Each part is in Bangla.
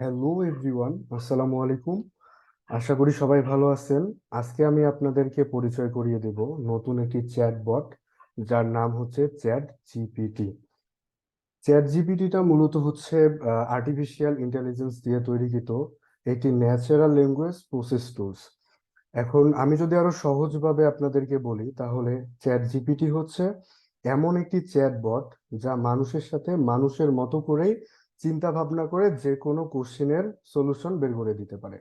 হ্যালো এভরিওয়ান, আসসালামু আলাইকুম। আশা করি সবাই ভালো আছেন। আজকে আমি আপনাদেরকে পরিচয় করিয়ে দেব নতুন একটি চ্যাটবট, যার নাম হচ্ছে চ্যাট জিপিটি। চ্যাট জিপিটিটা মূলত হচ্ছে আর্টিফিশিয়াল ইন্টেলিজেন্স দিয়ে তৈরিকৃত একটি ন্যাচারাল ল্যাঙ্গুয়েজ প্রসেস টুলস। এখন আমি যদি আরো সহজভাবে আপনাদেরকে বলি, তাহলে চ্যাট জিপিটি হচ্ছে এমন একটি চ্যাটবট যা মানুষের সাথে মানুষের মতো করেই চিন্তা ভাবনা করে যে কোনো কোশ্চেনের সলিউশন বের করে দিতে পারে।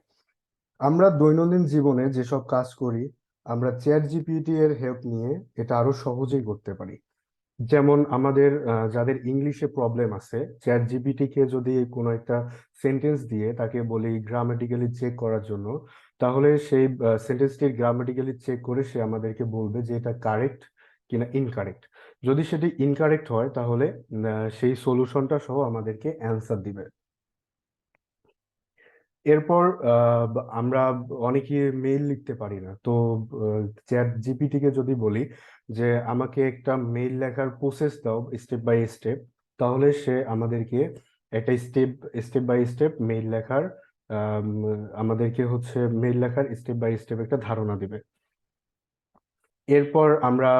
আমরা দৈনন্দিন জীবনে যেসব কাজ করি, আমরা চ্যাট জিপিটি এর হেল্প নিয়ে এটা আরো সহজেই করতে পারি। যেমন আমাদের যাদের ইংলিশে প্রবলেম আছে, চ্যাট জিপিটি কে যদি কোনো একটা সেন্টেন্স দিয়ে তাকে বলি গ্রামাটিক্যালি চেক করার জন্য, তাহলে সেই সেন্টেন্সটির গ্রামাটিক্যালি চেক করে সে আমাদেরকে বলবে যে এটা কারেক্ট কিনা ইনকারেক্ট। যদি সেটি ইনকারেক্ট হয়, তাহলে সেই সলিউশনটা সহ আমাদেরকে অ্যান্সার দিবে। এরপর আমরা অনেকে মেইল লিখতে পারি না, তো চ্যাট জিপিটি কে যদি বলি যে আমাকে একটা মেইল লেখার প্রসেস দাও স্টেপ বাই স্টেপ, তাহলে সে আমাদেরকে একটা স্টেপ বাই স্টেপ মেইল লেখার আম, আমাদেরকে হচ্ছে মেইল লেখার স্টেপ বাই স্টেপ একটা ধারণা দিবে। এরপর আমরা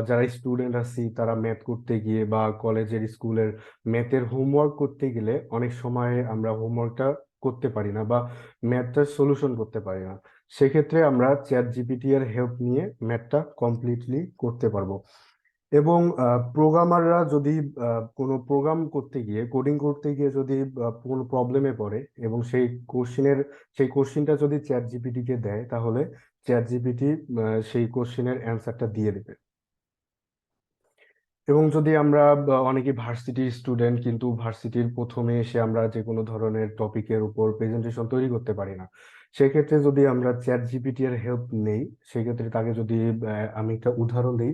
যারা স্টুডেন্ট আছি, তারা ম্যাথ করতে গিয়ে বা কলেজের স্কুলের ম্যাথের হোমওয়ার্ক করতে গেলে অনেক সময় আমরা হোমওয়ার্কটা করতে পারি না বা ম্যাথটার সলিউশন করতে পারি না। সেক্ষেত্রে আমরা চ্যাট জিপিটি এর হেল্প নিয়ে ম্যাথটা কমপ্লিটলি করতে পারবো। এবং প্রোগ্রামাররা যদি কোনো প্রোগ্রাম করতে গিয়ে কোডিং করতে গিয়ে যদি কোনো প্রবলেমে পড়ে এবং সেই কোশ্চিনটা যদি চ্যাট জিপিটি কে দেয়, তাহলে চ্যাট জিপিটি সেই কোশ্চিনের অ্যান্সারটা দিয়ে দেবে। এবং যদি আমরা অনেকে ভার্সিটির স্টুডেন্ট, কিন্তু ভার্সিটির প্রথমে এসে আমরা যে কোনো ধরনের টপিকের উপর প্রেজেন্টেশন তৈরি করতে পারি না, সেক্ষেত্রে যদি আমরা চ্যাট জিপিটি এর হেল্প নেই, সেক্ষেত্রে তাকে যদি আমি একটা উদাহরণ দিই,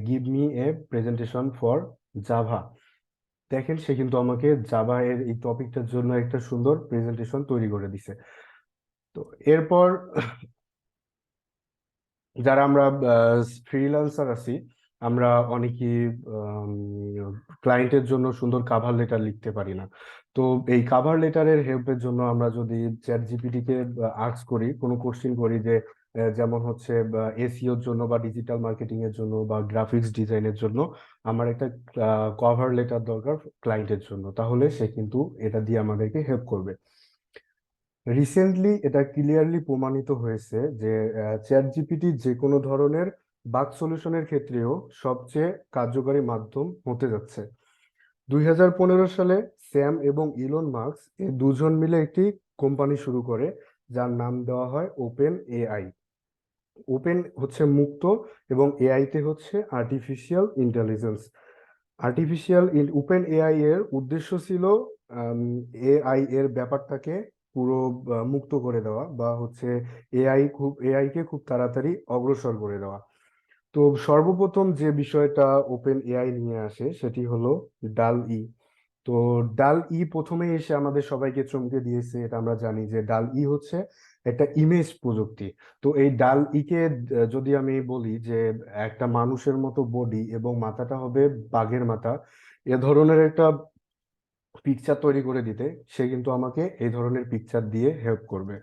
give me a presentation for Java, দেখেন সে কিন্তু আমাকে জাভা এর এই টপিকটার জন্য একটা সুন্দর প্রেজেন্টেশন তৈরি করে দিছে। তো এরপর যারা আমরা ফ্রিল্যান্সার আছি, আমরা অনেকে ক্লায়েন্টের জন্য সুন্দর কাভার লেটার লিখতে পারি না। তো এই কাভার লেটারের হেল্পের জন্য আমরা যদি চ্যাট জিপিটি কে আস্ক করি, কোনো কোশ্চিন করি যে যেমন হচ্ছে এসইওর জন্য বা ডিজিটাল মার্কেটিং এর জন্য বা গ্রাফিক্স ডিজাইনের জন্য আমার একটা কভার লেটার দরকার ক্লায়েন্টের জন্য, তাহলে সে কিন্তু এটা দিয়ে আমাদেরকে হেল্প করবে। রিসেন্টলি এটা ক্লিয়ারলি প্রমাণিত হয়েছে যে চ্যাট জিপিটি যে কোনো ধরনের বাগ সলিউশনের ক্ষেত্রেও সবচেয়ে কার্যকরী মাধ্যম হতে যাচ্ছে। 2015 সালে স্যাম এবং ইলন মাস্ক এই দুজন মিলে একটি কোম্পানি শুরু করে, যার নাম দেওয়া হয় ওপেন এআই। ওপেন হচ্ছে মুক্ত এবং এআই তে হচ্ছে আর্টিফিশিয়াল ইন্টেলিজেন্স। ওপেন এআই এর উদ্দেশ্য ছিল এআই এর ব্যাপারটাকে পুরো মুক্ত করে দেওয়া, বা হচ্ছে এআই কে খুব তাড়াতাড়ি অগ্রসর করে দেওয়া। তো সর্বপ্রথম যে বিষয়টা ওপেন এআই নিয়ে আসে সেটি হলো ডাল ই। তো ডাল ই প্রথমে এসে আমাদের সবাইকে চমকে দিয়েছে। এটা আমরা জানি যে ডাল ই হচ্ছে একটা ইমেজ প্রযুক্তি। তো এই ডাল ই কে যদি আমি বলি যে একটা মানুষের মতো বডি এবং মাথাটা হবে বাঘের মাথা, এ ধরনের একটা পিকচার তৈরি করে দিতে, সে কিন্তু আমাকে এই ধরনের পিকচার দিয়ে হেল্প করবে।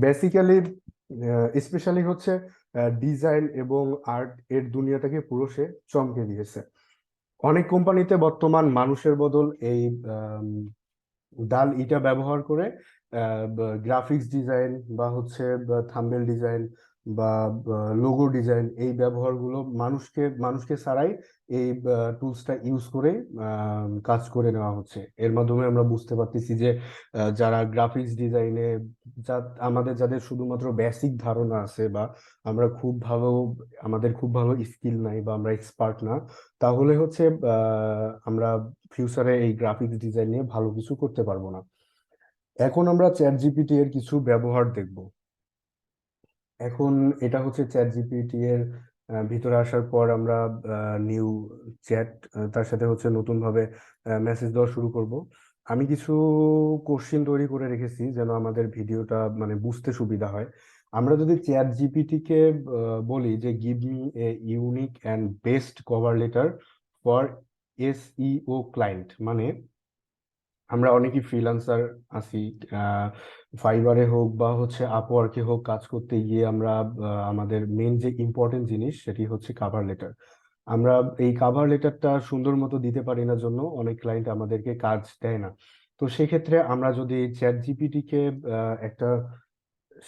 বেসিক্যালি স্পেশালি হচ্ছে ডিজাইন এবং আর্ট এর দুনিয়াটাকে পুরো সে চমকে দিয়েছে। অনেক কোম্পানিতে বর্তমান মানুষের বদল এই আম, ডাল ইটা ব্যবহার করে গ্রাফিক্স ডিজাইন বা হচ্ছে থাম্বনেল ডিজাইন বা লোগো ডিজাইন, এই ব্যবহারগুলো মানুষকে ছাড়াই এই টুলসটা ইউজ করে কাজ করে নেওয়া হচ্ছে। এর মাধ্যমে আমরা বুঝতে পারতেছি যে যারা গ্রাফিক্স ডিজাইনে যা যাদের শুধুমাত্র বেসিক ধারণা আছে, বা আমরা খুব ভালো আমাদের খুব ভালো স্কিল নাই বা আমরা এক্সপার্ট না, তাহলে হচ্ছে আমরা ফিউচারে এই গ্রাফিক্স ডিজাইন নিয়ে ভালো কিছু করতে পারবো না। এখন আমরা চ্যাট জিপিটি এর কিছু ব্যবহার দেখব। এখন এটা হচ্ছে চ্যাট জিপিটি এর ভিতরে আসার পর আমরা নিউ চ্যাট, তার সাথে হচ্ছে নতুন ভাবে মেসেজ দেওয়া শুরু করব। আমি কিছু কোশ্চিন তৈরি করে রেখেছি যেন আমাদের ভিডিওটা মানে বুঝতে সুবিধা হয়। আমরা যদি চ্যাট জিপিটি কে বলি যে give me a unique and best cover letter for SEO client, মানে আমরা অনেকেই ফ্রিল্যান্সার আছি, ফাইবারে হোক বা হচ্ছে আপওয়ার্কে হোক, কাজ করতে গিয়ে আমরা আমাদের মেন যে ইম্পর্টেন্ট জিনিস সেটি হচ্ছে কাভার লেটার। আমরা এই কাভার লেটারটা সুন্দর মতো দিতে পারি না জন্য অনেক ক্লায়েন্ট আমাদেরকে কাজ দেয় না। তো সেক্ষেত্রে আমরা যদি চ্যাট জিপিটি কে একটা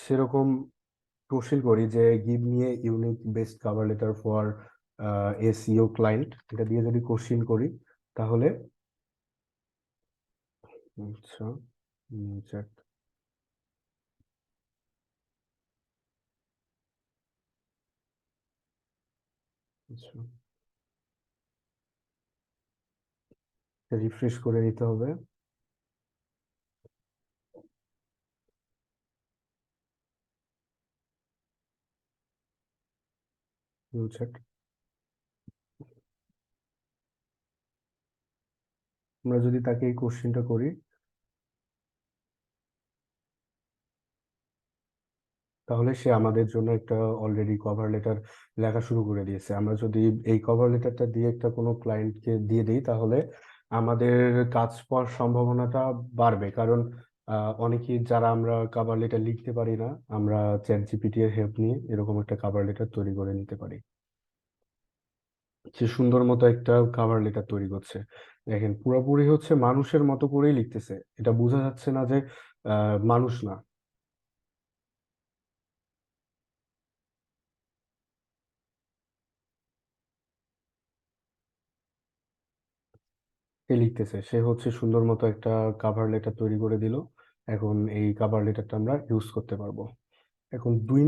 সেরকম কোশ্চেন করি যে give me a unique best cover letter for SEO client, এটা দিয়ে যদি কোশ্চেন করি তাহলে আচ্ছা, চ্যাট, আচ্ছা, রিফ্রেশ করে নিতে হবে। চ্যাট, আমরা যদি তাকে এই কোশ্চেনটা করি তাহলে সে আমাদের জন্য একটা অলরেডি কভার লেটার লেখা শুরু করে দিয়েছে। আমরা যদি এই কভার লেটারটা দিয়ে একটা কোনো ক্লায়েন্টকে দিয়ে দিই তাহলে আমাদের কাজ পাওয়ার সম্ভাবনাটা বাড়বে, কারণ অনেকেই যারা আমরা কভার লেটার লিখতে পারি না, আমরা চ্যাট জিপিটি এর হেল্প নিয়ে এরকম একটা কভার লেটার তৈরি করে নিতে পারি। সে সুন্দর মতো একটা কভার লেটার তৈরি করছে। দেখেন পুরোপুরি হচ্ছে মানুষের মতো করেই লিখতেছে, এটা বোঝা যাচ্ছে না যে মানুষ না। সে লিখতেছে, সে হচ্ছে সুন্দর মতো একটা কাভার লেটার তৈরি করে দিল। এখন এই কাভার লেটারটা আমরা ইউজ করতে পারবো। এখন দুই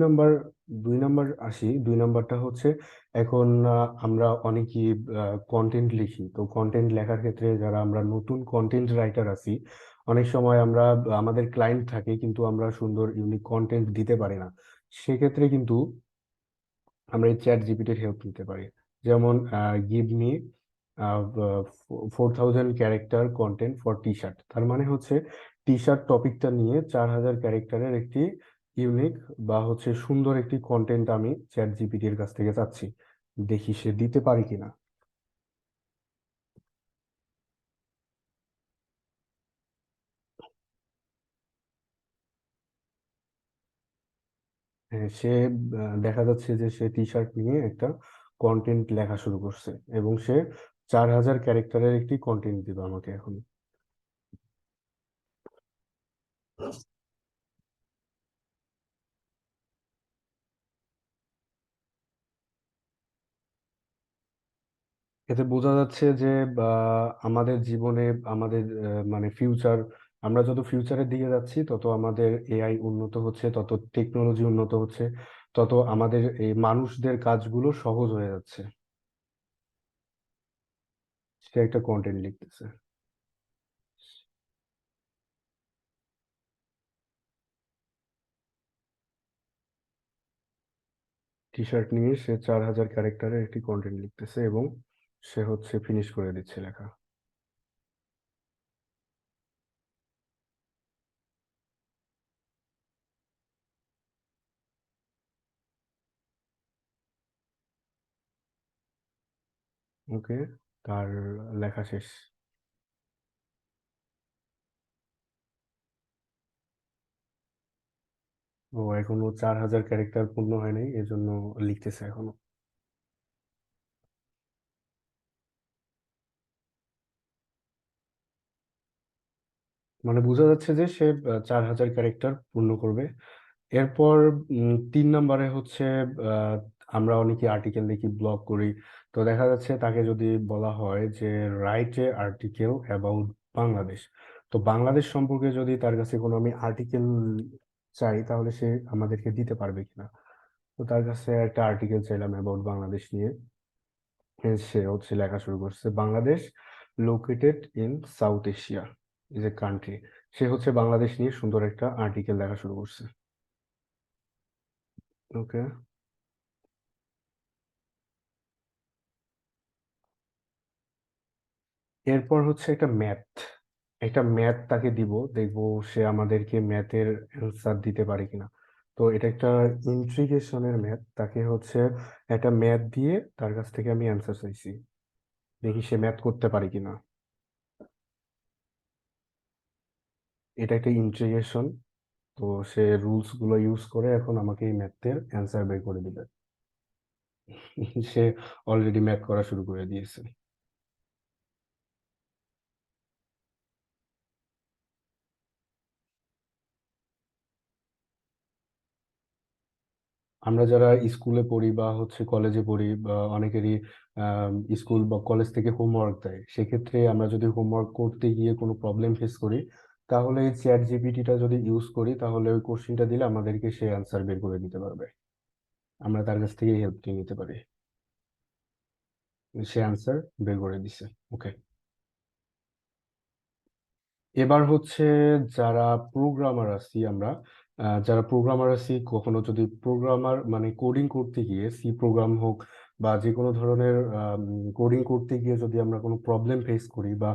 নাম্বার আসি। দুই নাম্বারটা হচ্ছে এখন আমরা অনেকেই কন্টেন্ট লিখি, তো কন্টেন্ট লেখার ক্ষেত্রে যারা আমরা নতুন কন্টেন্ট রাইটার আছি, অনেক সময় আমরা আমাদের ক্লায়েন্ট থাকে কিন্তু আমরা সুন্দর ইউনিক কন্টেন্ট দিতে পারি না। সেক্ষেত্রে কিন্তু আমরা এই চ্যাট জিপিটির হেল্প নিতে পারি। যেমন give me 4000 character content for T shirt, তার মানে হচ্ছে টি শার্ট টপিকটা নিয়ে 4000 ক্যারেক্টারের একটি ইউনিক বা হচ্ছে সুন্দর একটি কন্টেন্ট আমি চ্যাট জিপিটির কাছ থেকে চাচ্ছি, দেখি সে দিতে পারি কিনা। হ্যাঁ, সে দেখা যাচ্ছে যে সে টি শার্ট নিয়ে একটা কন্টেন্ট লেখা শুরু করছে এবং সে 4000 ক্যারেক্টারের একটি কন্টেন্ট দিবে আমাকে এখন। এতে বোঝা যাচ্ছে যে বা, আমাদের জীবনে আমাদের মানে ফিউচার, আমরা যত ফিউচারের দিকে যাচ্ছি তত আমাদের এআই উন্নত হচ্ছে, তত টেকনোলজি উন্নত হচ্ছে, তত আমাদের এই মানুষদের কাজগুলো সহজ হয়ে যাচ্ছে। সে একটা কন্টেন্ট লিখতেছে। টি শার্ট নিয়ে সে 4000 ক্যারেক্টারের একটি কন্টেন্ট লিখতেছে এবং সে হচ্ছে ফিনিশ করে দিচ্ছে লেখা। ওকে, তার লেখা শেষ। ও এখনো 4000 ক্যারেক্টার পূর্ণ হয় নাই, এজন্য লিখতেছে এখনো। মানে বোঝা যাচ্ছে যে সে 4000 ক্যারেক্টার পূর্ণ করবে। এরপর 3 নম্বরে হচ্ছে আহ, আমরা অনেকে আর্টিকেল দেখি, ব্লগ করি। তো দেখা যাচ্ছে তাকে যদি বলা হয় যে write a article about Bangladesh, তো বাংলাদেশ সম্পর্কে যদি তার কাছে কোনো আমি আর্টিকেল চাই তাহলে সে আমাদেরকে দিতে পারবে কিনা। তো তার কাছে একটা আর্টিকেল চাইলাম অ্যাবাউট বাংলাদেশ নিয়ে। সে হচ্ছে লেখা শুরু করছে, Bangladesh located in South Asia is a country. সে হচ্ছে বাংলাদেশ নিয়ে সুন্দর একটা আর্টিকেল লেখা শুরু করছে। ওকে, এরপর হচ্ছে একটা ম্যাথ তাকে দিব, দেখবো সে আমাদেরকে ম্যাথের অ্যান্সার দিতে পারে কিনা। তো এটা একটা ইন্ট্রিগেশনের ম্যাথ, তাকে হচ্ছে একটা ম্যাথ দিয়ে তার কাছ থেকে আমি অ্যান্সার চাইছি, দেখি সে ম্যাথ করতে পারে কিনা। এটা একটা ইন্টিগ্রেশন। তো সে রুলস গুলো ইউজ করে এখন আমাকে এই ম্যাথের অ্যান্সার বের করে দিবে। সে অলরেডি ম্যাথ করা শুরু করে দিয়েছে। আমরা যারা স্কুলে পড়ি বা হচ্ছে কলেজে পড়ি বা অনেকেরই স্কুল বা কলেজ থেকে হোমওয়ার্ক দেয়, সেক্ষেত্রে আমরা যদি হোমওয়ার্ক করতে গিয়ে কোনো প্রবলেম ফেস করি, তাহলে চ্যাট জিপিটিটা যদি ইউজ করি, তাহলে ওই কোশ্চিনটা দিলে আমাদেরকে সে অ্যান্সার বের করে দিতে পারবে। আমরা তার কাছ থেকে হেল্প নিয়ে নিতে পারি। সে অ্যান্সার বের করে দিছে। ওকে। এবার হচ্ছে যারা প্রোগ্রামার আছি আমরা, যারা প্রোগ্রামার আছি, কখনো যদি প্রোগ্রামার মানে কোডিং করতে গিয়ে সি প্রোগ্রাম হোক বা যে কোনো ধরনের কোডিং করতে গিয়ে যদি আমরা কোনো প্রবলেম ফেস করি বা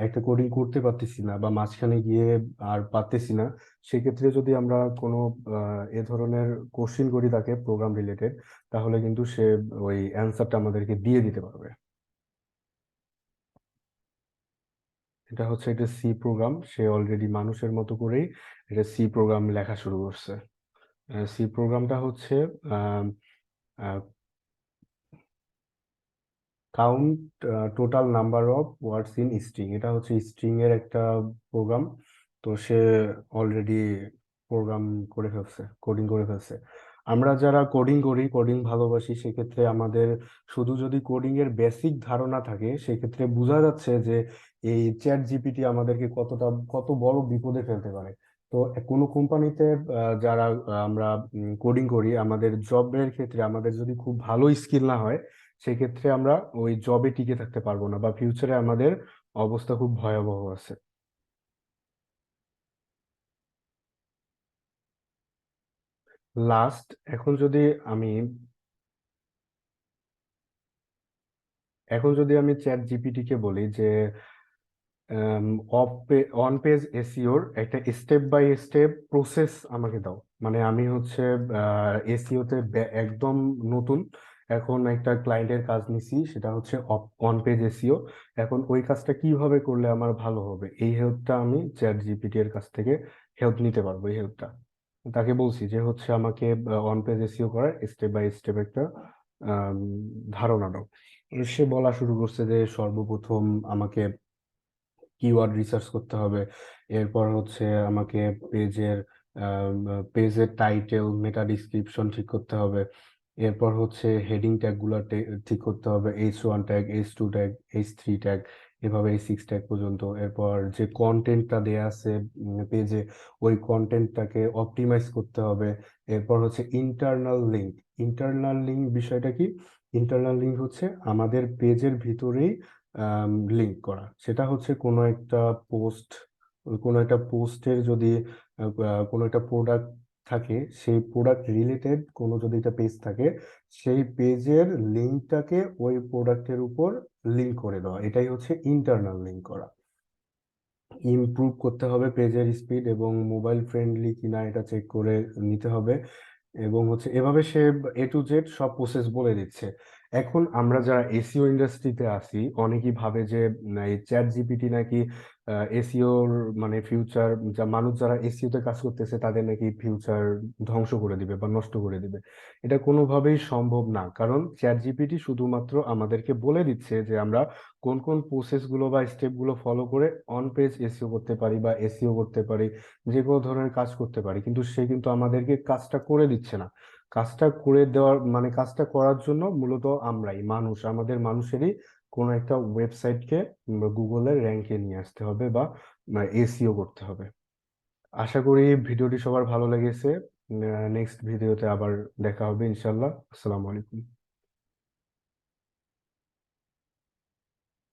একটা কোডিং করতে পারতেছি না বা মাঝখানে গিয়ে আর পারতেছি না, সেক্ষেত্রে যদি আমরা কোনো এ ধরনের কোশ্চিন করি তাকে প্রোগ্রাম রিলেটেড, তাহলে কিন্তু সে ওই অ্যান্সারটা আমাদেরকে দিয়ে দিতে পারবে। এটা হচ্ছে একটা সি প্রোগ্রাম, সে অলরেডি মানুষের মতো করেই এটা সি প্রোগ্রাম লেখা শুরু করছে। সি প্রোগ্রামটা হচ্ছে count total number of words in string, এটা হচ্ছে স্ট্রিং এর একটা প্রোগ্রাম। তো সে অলরেডি প্রোগ্রাম করে ফেলছে, কোডিং করে ফেলছে। আমরা যারা কোডিং করি, কোডিং ভালোবাসি, সেক্ষেত্রে আমাদের শুধু যদি কোডিং এর বেসিক ধারণা থাকে, সেক্ষেত্রে বোঝা যাচ্ছে যে এই চ্যাট জিপিটি আমাদেরকে কত বড় বিপদে ফেলতে পারে। তো কোনো কোম্পানিতে যারা আমরা কোডিং করি, আমাদের জবের ক্ষেত্রে আমাদের যদি খুব ভালো স্কিল না হয়, সেক্ষেত্রে আমরা ওই জবে টিকে থাকতে পারবো না বা ফিউচারে আমাদের অবস্থা খুব ভয়াবহ আছে। লাস্ট, এখন যদি আমি আমি চ্যাট জিপিটি কে বলি যে অন পেজ এসিওর একটা স্টেপ বাই স্টেপ প্রসেস আমাকে দাও, মানে আমি হচ্ছে এসিও তে একদম নতুন, এখন একটা ক্লায়েন্টের কাজ নিছি, সেটা হচ্ছে অন পেজ এসিও। এখন ওই কাজটা কিভাবে করলে আমার ভালো হবে, এই হেল্পটা আমি চ্যাট জিপিটি এর কাছ থেকে হেল্প নিতে পারবো। এই হেল্পটা তাকে বলছি যে হচ্ছে আমাকে অন পেজ এসিও করার স্টেপ বাই স্টেপ একটা আম, ধারণা দাও। সে বলা শুরু করছে যে সর্বপ্রথম আমাকে কিওয়ার্ড রিসার্চ করতে হবে। এরপর হচ্ছে আমাকে পেজের পেজের টাইটেল, মেটা ডিসক্রিপশন ঠিক করতে হবে। এরপর হচ্ছে হেডিং ট্যাগ গুলা ঠিক করতে হবে, H1 tag, H2 tag, H3 tag, এভাবে H6 ট্যাগ পর্যন্ত। এরপর যে কন্টেন্টটা দেয়া আছে পেজে, ওই কন্টেন্টটাকে অপটিমাইজ করতে হবে। এরপর হচ্ছে ইন্টারনাল লিঙ্ক। ইন্টারনাল লিঙ্ক বিষয়টা কি? ইন্টারনাল লিঙ্ক হচ্ছে আমাদের পেজের ভিতরেই লিঙ্ক করা। সেটা হচ্ছে কোনো একটা পোস্টের যদি কোনো একটা প্রোডাক্ট থাকে, সেই প্রোডাক্ট রিলেটেড কোনো যদি একটা পেজ থাকে, সেই পেজের লিঙ্কটাকে ওই প্রোডাক্টের উপর লিঙ্ক করে দেওয়া, এটাই হচ্ছে ইন্টারনাল লিঙ্ক করা। ইমপ্রুভ করতে হবে পেজের স্পিড এবং মোবাইল ফ্রেন্ডলি কিনা এটা চেক করে নিতে হবে। এবং হচ্ছে এভাবে সে A to Z সব প্রসেস বলে দিচ্ছে। এখন আমরা যারা এসিও ইন্ডাস্ট্রিতে আছি, অনেকেই ভাবে যে এই চ্যাট জিপিটি নাকি এসিওর মানে ফিউচার, যা মানুষ যারা এসিও তে কাজ করতেছে তাদের নাকি ফিউচার ধ্বংস করে দিবে বা নষ্ট করে দিবে। এটা কোনোভাবেই সম্ভব না, কারণ চ্যাট জিপিটি শুধুমাত্র আমাদেরকে বলে দিচ্ছে যে আমরা কোন কোন প্রসেস গুলো বা স্টেপ গুলো ফলো করে অন পেজ এসিও করতে পারি বা এসিও করতে পারি, যে কোনো ধরনের কাজ করতে পারি, কিন্তু সে কিন্তু আমাদেরকে কাজটা করে দিচ্ছে না। কাজটা করে দেওয়ার মানে কাজটা করার জন্য মূলত আমরাই মানুষ, আমাদের মানুষেরই কোনো একটা ওয়েবসাইটকে গুগলের র্যাঙ্কে নিয়ে আসতে হবে বা এসিও করতে হবে। আশা করি ভিডিওটি সবার ভালো লেগেছে। নেক্সট ভিডিওতে আবার দেখা হবে ইনশাল্লাহ। আসসালামু আলাইকুম।